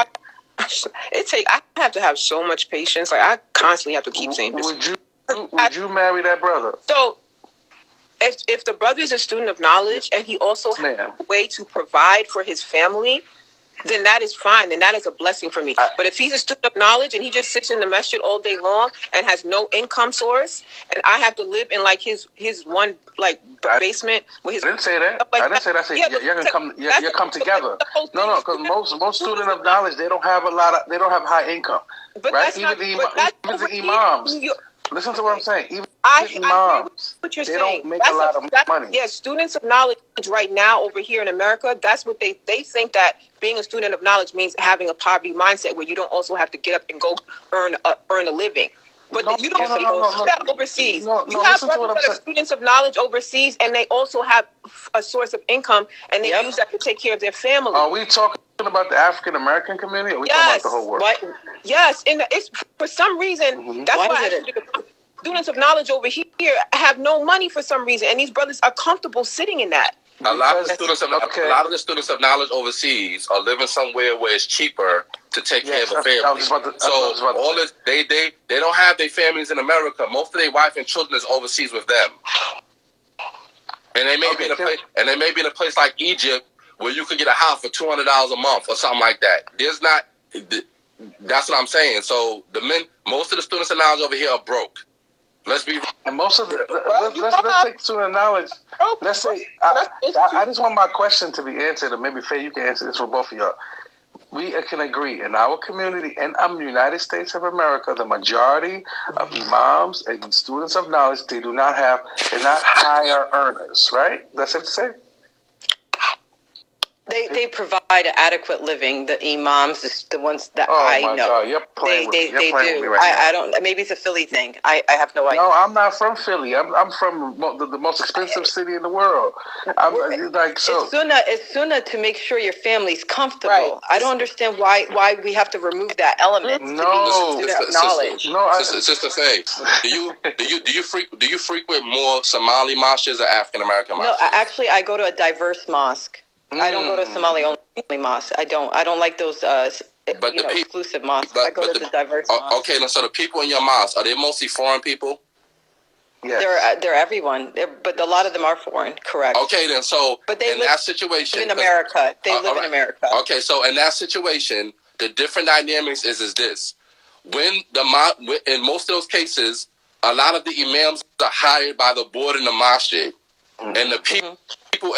I have to have so much patience. Like, I constantly have to keep saying this. Would you marry that brother? So, if the brother is a student of knowledge and he also has a way to provide for his family, then that is fine. Then that is a blessing for me. But if he's a student of knowledge and he just sits in the masjid all day long and has no income source, and I have to live in like his one basement with his. I didn't say that. I didn't say that. I said you come together. No, because most student of knowledge, they don't have high income, but right? Even the imams. Listen to what I'm saying. Even I agree moms, with what you're they saying. don't make a lot of money. Yeah, students of knowledge right now over here in America, that's what they think that being a student of knowledge means having a poverty mindset where you don't also have to get up and go earn a living. But you don't see that overseas. You have brothers that are students of knowledge overseas, and they also have a source of income, and they use that to take care of their family. Are we talking about the African American community, or are we talking about the whole world? Yes, and it's for some reason. That's why students of knowledge over here have no money for some reason, and these brothers are comfortable sitting in that. A lot of the students of knowledge overseas are living somewhere where it's cheaper to take care of a family. They don't have their families in America. Most of their wife and children is overseas with them, and they may be in a place like Egypt where you could get a house for $200 a month or something like that. That's what I'm saying. So most of the students of knowledge over here are broke. Let's be. And most of let's take student knowledge. Let's say I just want my question to be answered, and maybe Faye, you can answer this for both of y'all. We can agree in our community and the United States of America, the majority of imams and students of knowledge, they're not higher earners, right? That's it to say. They provide adequate living. The imams, the ones that I know, God, you're playing with me. They do. Right I don't. Maybe it's a Philly thing. I have no idea. No, I'm not from Philly. I'm from the most expensive city in the world. It's sunnah to make sure your family's comfortable. Right. I don't understand why we have to remove that element. No, knowledge. Sister Faye, do you frequent more Somali mosques or African American mosques? No, actually, I go to a diverse mosque. I don't go to Somali only mosque. I don't like those exclusive mosques. I go to the diverse mosque. Okay, so the people in your mosque, are they mostly foreign people? Yes. They're everyone, but a lot of them are foreign. Correct. Okay, then but they live that situation in America. They live in America. Okay, so in that situation, the different dynamics is this: in most of those cases, a lot of the imams are hired by the board in the mosque, and the people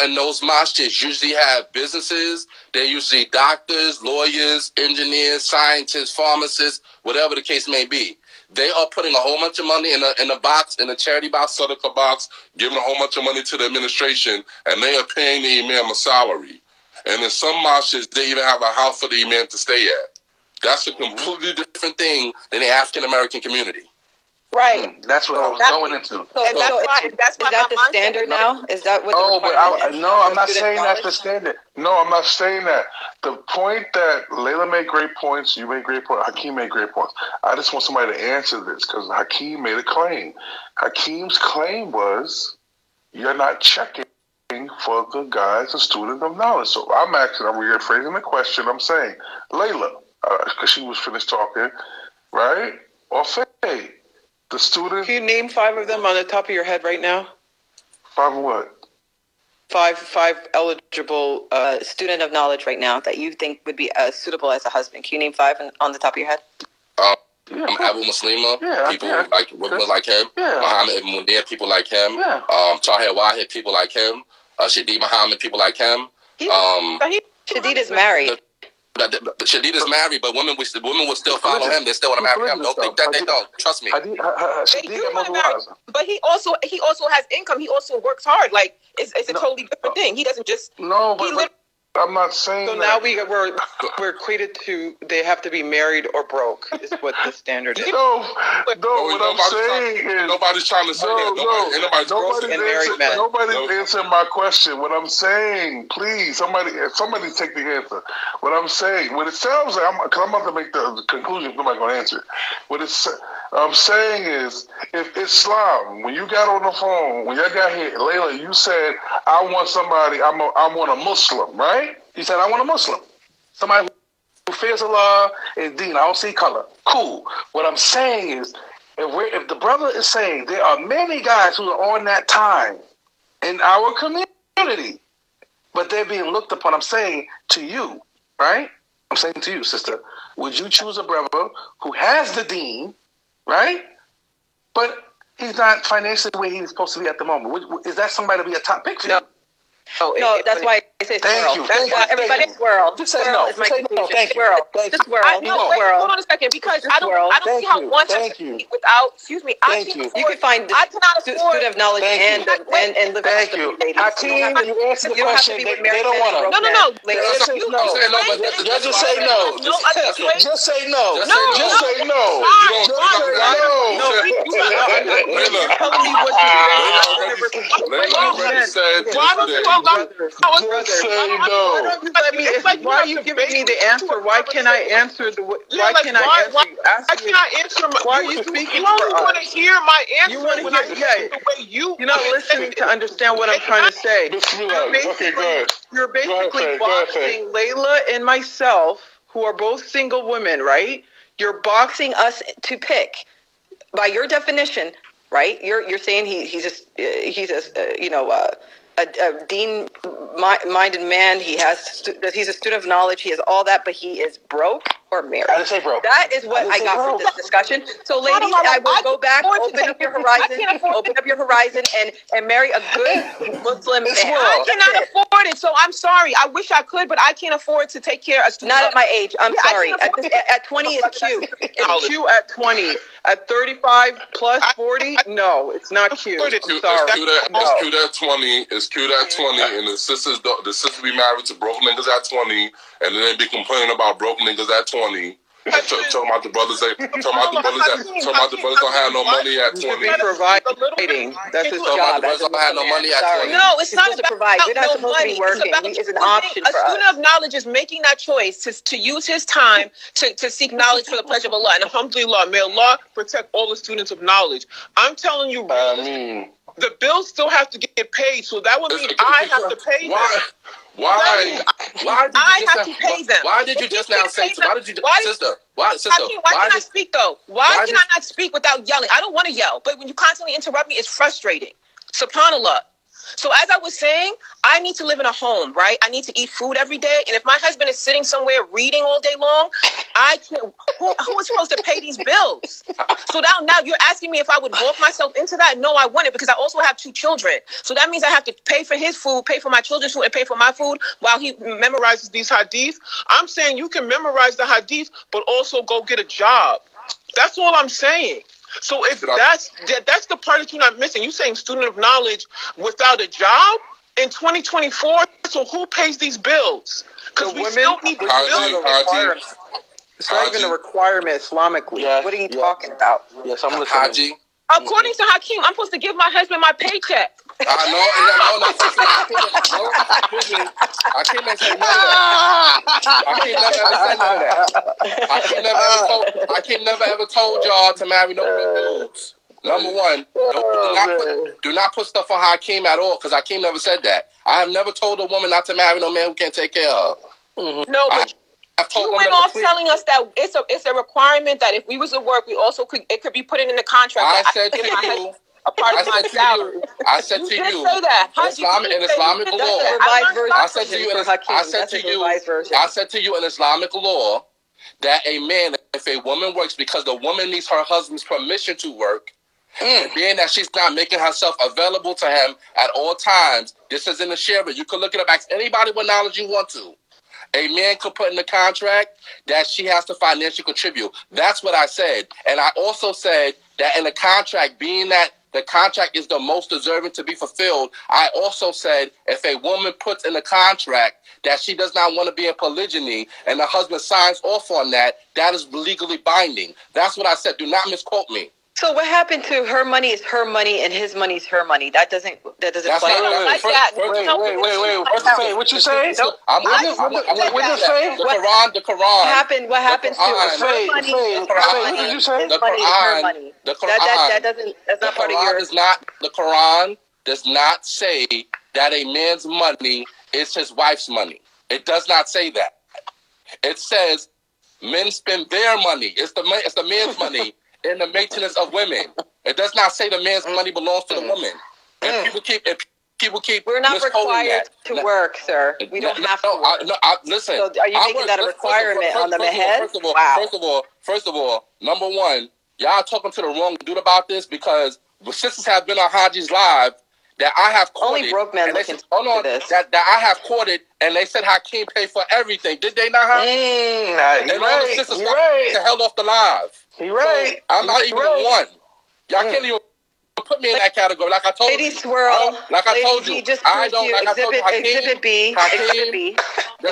in those mosques usually have businesses. They're usually doctors, lawyers, engineers, scientists, pharmacists, whatever the case may be. They are putting a whole bunch of money in a box, in a charity box, Sadaqah box, giving a whole bunch of money to the administration, and they are paying the imam a salary. And in some mosques, they even have a house for the imam to stay at. That's a completely different thing than the African American community. Right. That's what I was going into. That's is that the standard now? Is that what? I'm not saying that's the standard. No, I'm not saying that. The point that Layla made great points, you made great points, Hakeem made great points. I just want somebody to answer this because Hakeem made a claim. Hakeem's claim was you're not checking for the guys, a student of knowledge. So I'm rephrasing the question. I'm saying, Layla, because she was finished talking, right? Or Faye. The student. Can you name 5 of them on the top of your head right now? 5 what? 5 eligible student of knowledge right now that you think would be suitable as a husband. Can you name 5 on the top of your head? Abu Muslima, people like women like him. Muhammad Ibn Munir, people like him. Tahir Wahid, people like him. Shadid Muhammad, people like him. Shadid is married. Shadid is married, but women will still follow him. They still want to marry him. Don't think that they don't. Trust me. But he also has income. He also works hard. Like it's a totally different thing. He doesn't just I'm not saying so that. Now we're equated to they have to be married or broke is what the standard is. No, what I'm saying is nobody's trying to say that. Nobody's answering my question. What I'm saying, please, somebody take the answer. What I'm saying, what it sounds like, I'm about to make the conclusion. Nobody's going to answer it. What I'm saying is, if Islam, when you got on the phone, when y'all got here, Layla, you said, I want a Muslim, right? You said, I want a Muslim. Somebody who fears Allah and deen. I don't see color. Cool. What I'm saying is, if the brother is saying there are many guys who are on that time in our community, but they're being looked upon, I'm saying to you, right? I'm saying to you, sister, would you choose a brother who has the deen, right? But he's not financially where he's supposed to be at the moment. Is that somebody to be a top pick for you? No, that's why I say squirrel. That's why everybody squirrel. Just say no. Is my Say no. Thank you. squirrel. Thank The you. squirrel. No, wait, hold on a second, because I don't see how one can speak without. Excuse me. I can't afford. You can find I cannot afford. student of knowledge and live. Thank you. Hakeem, you answer the question. They don't want to. No. The answer is no. Just say no. Just say no. Just say no. You're telling me what to say. Why are you giving me the answer? Why can't I answer the? Why can't I answer? I cannot answer. Why are you speaking You only for us? want to hear my answer. You want to when I hear? hear the way You're not listening to understand what I'm trying to say. Okay, go ahead. You're basically Go ahead, boxing Layla and myself, who are both single women, right? You're boxing Us to pick by your definition, right? You're saying he's a dean-minded man. He's a student of knowledge. He has all that, but he is broke or married. I didn't say broke. That is what I got from this discussion. So, ladies, I will go back, open up your horizon, and marry a good Muslim man. I cannot afford it, so I'm sorry. I wish I could, but I can't afford to take care of a student. Not at my age. I'm sorry. At 20 is cute. It's cute at 20. At 35 plus 40, no, it's not cute. I'm sorry. It's cute at 20. It's cute at 20, and the sisters be married to broke niggas at 20, and then they be complaining about broke niggas at 20. Talking about the brothers don't have no money at 20. Be providing. That's his job. The brothers don't have no money at 20. No, it's not supposed to provide. We're not supposed to be working. It's an option for us. A student of knowledge is making that choice to use his time to seek knowledge for the pleasure of Allah. And alhamdulillah, may Allah protect all the students of knowledge. I'm telling you, the bills still have to get paid, so that would mean I have to pay them. Why did you pay them? Why did you just now say? Sister? Why can I speak though? Why can I not speak without yelling? I don't want to yell, but when you constantly interrupt me, it's frustrating. SubhanAllah. So as I was saying, I need to live in a home, right? I need to eat food every day. And if my husband is sitting somewhere reading all day long, I can't. Who is supposed to pay these bills? So now you're asking me if I would walk myself into that? No, I wouldn't, because I also have 2 children. So that means I have to pay for his food, pay for my children's food, and pay for my food while he memorizes these hadiths. I'm saying you can memorize the hadith, but also go get a job. That's all I'm saying. So if that's the part that you're not missing. You're saying student of knowledge without a job in 2024. So who pays these bills? Because we still need the bills. It's not even a requirement Islamically. What are you talking about? Yes, I'm listening. Haji. According to Hakeem, I'm supposed to give my husband my paycheck. No. Hakeem ain't say Hakeem never ever told y'all to marry no dudes. Number one, do not put stuff on Hakeem at all, because Hakeem never said that. I have never told a woman not to marry no man who can't take care of her. Mm-hmm. No, but you went off telling us that it's a requirement that if we was at work, we also it could be put in the contract. I said to you. A part of my salary. I said to you, say that. in Islamic law. I said to you in Islamic law that a man, if a woman works because the woman needs her husband's permission to work, and being that she's not making herself available to him at all times, this is in the Sharia. You can look it up, ask anybody what knowledge you want to. A man could put in the contract that she has to financially contribute. That's what I said. And I also said that in the contract, being that the contract is the most deserving to be fulfilled, I also said if a woman puts in the contract that she does not want to be in polygyny and the husband signs off on that, that is legally binding. That's what I said. Do not misquote me. So what happened to her money is her money and his money is her money? That doesn't play. Wait. What you say? The Quran. What happens to her money? What did you say? The Quran. That's not part of yours. The Quran does not say that a man's money is his wife's money. It does not say that. It says men spend their money. It's the man's money in the maintenance of women. It does not say the man's money belongs to the woman. And people keep We're not required to work, sir. We don't have to work. Listen. So are you making that a requirement on the head? First of all, number one, y'all talking to the wrong dude about this, because sisters have been on Haji's live that I have courted. Only broke men look into this. That I have courted, and they said Hakeem paid for everything. Did they not? You're and all the sisters the hell off the live. You're right. So I'm not even one. Y'all can't even put me in that category. Like I told you. Lady Swirl. Like I told you. I don't. Like I told you. Exhibit B. Exhibit B. We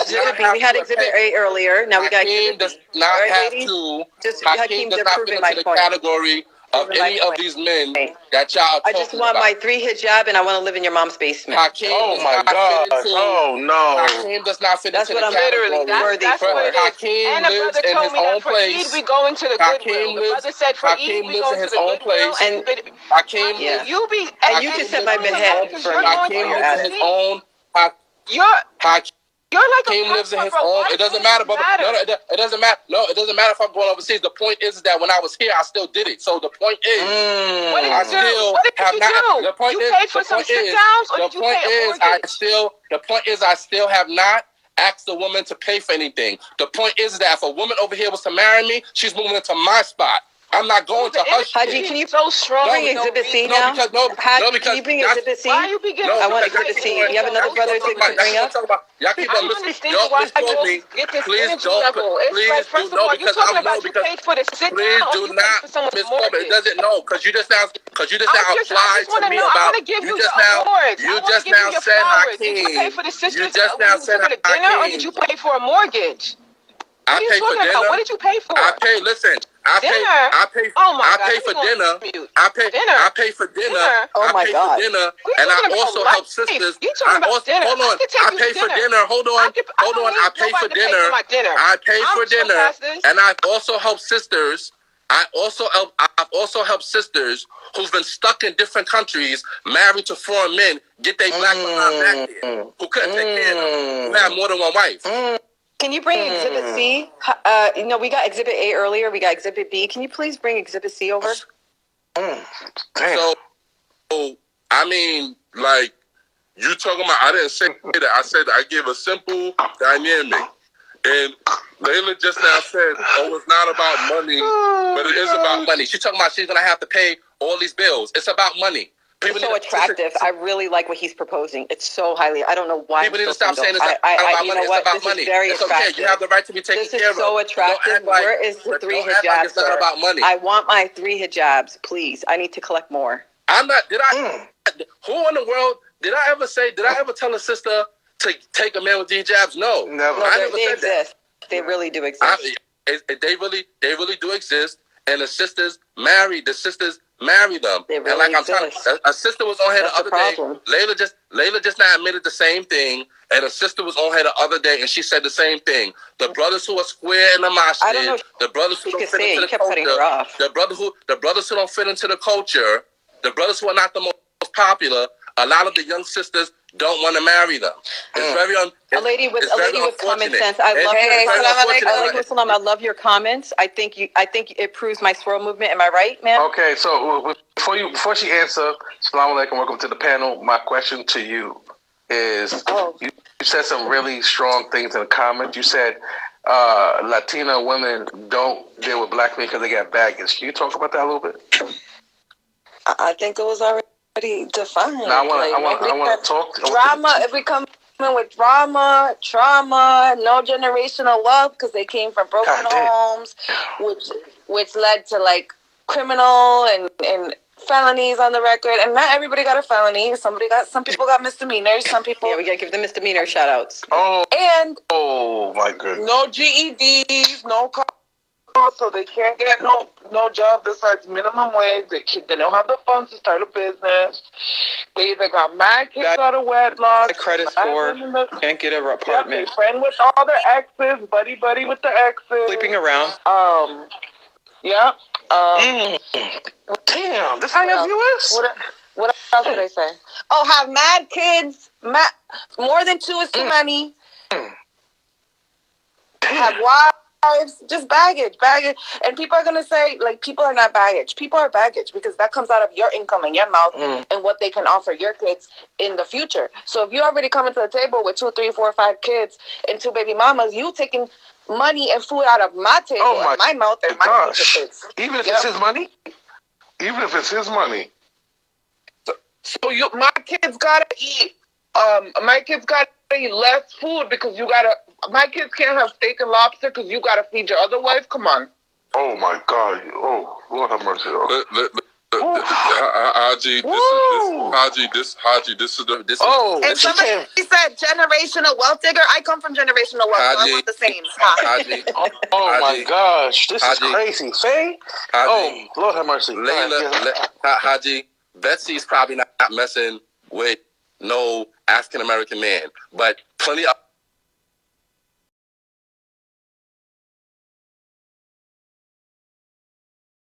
had Exhibit A earlier. Now we got Exhibit B. Does not have to. Hakeem does not fit into the category of any of these men that y'all are talking I just want my 3 hijab and I want to live in your mom's basement. Hakeem oh my God! Oh no! Hakeem does not fit into the literally category. that's what it is. Hakeem lives in his own place. We go into the Goodwill. The brother said for Hakeem lives in his own place. And Hakeem, you just said my behead for Hakeem lives in his own. You're like Hakeem lives in his own. It doesn't matter, but it doesn't matter. No, it doesn't matter if I'm going overseas. The point is that when I was here, I still did it. So the point is, what did you do? What did you do? The point you paid for some sit downs, or did you pay a mortgage? The point is, I still have not asked the woman to pay for anything. The point is that if a woman over here was to marry me, she's moving into my spot. I'm not going to her. Haji, can you bring Exhibit C now? Can you bring Exhibit C? Why are you beginning? I want Exhibit C. You have another brother to bring up? Y'all keep on listening. Don't misquote me. Please don't. Please do know because I know because please do not misquote me. It doesn't know because you just now applied to me about you just now said Hakeem. You just now said Hakeem. Or did you pay for a mortgage? I pay for dinner. What did you pay for? I pay for dinner. I pay for dinner. Oh my God. And I also help sisters. Hold on. I pay for dinner. Hold on. I pay for dinner. I pay for dinner. And I've also helped sisters. I've also helped sisters who've been stuck in different countries, married to foreign men, get their black behind back here, who couldn't take care of them, who had more than one wife. Can you bring Exhibit C? We got Exhibit A earlier. We got Exhibit B. Can you please bring Exhibit C over? So, I mean, like, you talking about, I didn't say that. I said I gave a simple dynamic. And Layla just now said, it's not about money, but it is about money. She's talking about she's going to have to pay all these bills. It's about money. It's so attractive. I really like what he's proposing. It's so highly. I don't know why. People need to stop saying it's about money. It's about money. It's okay. You have the right to be taken care of. This is so attractive. Where is the 3 hijabs? It's not about money. I want my 3 hijabs, please. I need to collect more. I'm not. Who in the world did I ever tell a sister to take a man with hijabs? No, never. They exist. They really do exist. They really do exist. And the sisters marry them. They really and like exist. I'm telling, a sister was on here the other day. Layla just now admitted the same thing, and a sister was on here the other day, and she said the same thing. The brothers who are square in the masjid, the brothers who don't fit into the culture, the brothers who don't fit into the culture, the brothers who are not the most popular. A lot of the young sisters don't want to marry them. It's very a lady with common sense. I love your comments. I think it proves my swirl movement. Am I right, man? Okay, so before she answers, Assalamu alaikum, welcome to the panel. My question to you is: you said some really strong things in the comments. You said Latina women don't deal with black men because they got baggage. Can you talk about that a little bit? I think it was already defined. Now, I want to talk. Drama. If we come in with drama, trauma, no generational wealth because they came from broken homes, which led to like criminal and felonies on the record. And not everybody got a felony. Some people got misdemeanors. Some people. Yeah, we gotta give the misdemeanor shout outs. Oh my goodness. No GEDs, no car. So they can't get no job besides minimum wage. They don't have the funds to start a business. They either got mad kids out of wedlock. The credit score. Can't get an apartment. They friend with all their exes. Buddy with the exes. Sleeping around. Yeah. Damn, this ain't the U.S. What else did I say? Have mad kids. More than 2 is too many. Have wives, just baggage, and people are gonna say like people are not baggage. People are baggage because that comes out of your income and your mouth and what they can offer your kids in the future. So if you already coming to the table with 2, 3, 4, 5 kids and 2 baby mamas, you taking money and food out of my table and my mouth and my future kids. Even if it's his money. Even if it's his money. So my kids gotta eat. My kids gotta eat less food because my kids can't have steak and lobster because you gotta feed your other wife. Come on. Oh my God! Oh, Lord have mercy. Haji, this is. Oh, and somebody said generational wealth digger. I come from generational wealth, so I want the same. Haji, oh my gosh, this is crazy. Faye? Oh, Lord have mercy. Haji, Betsy's probably not messing with no African American man, but plenty of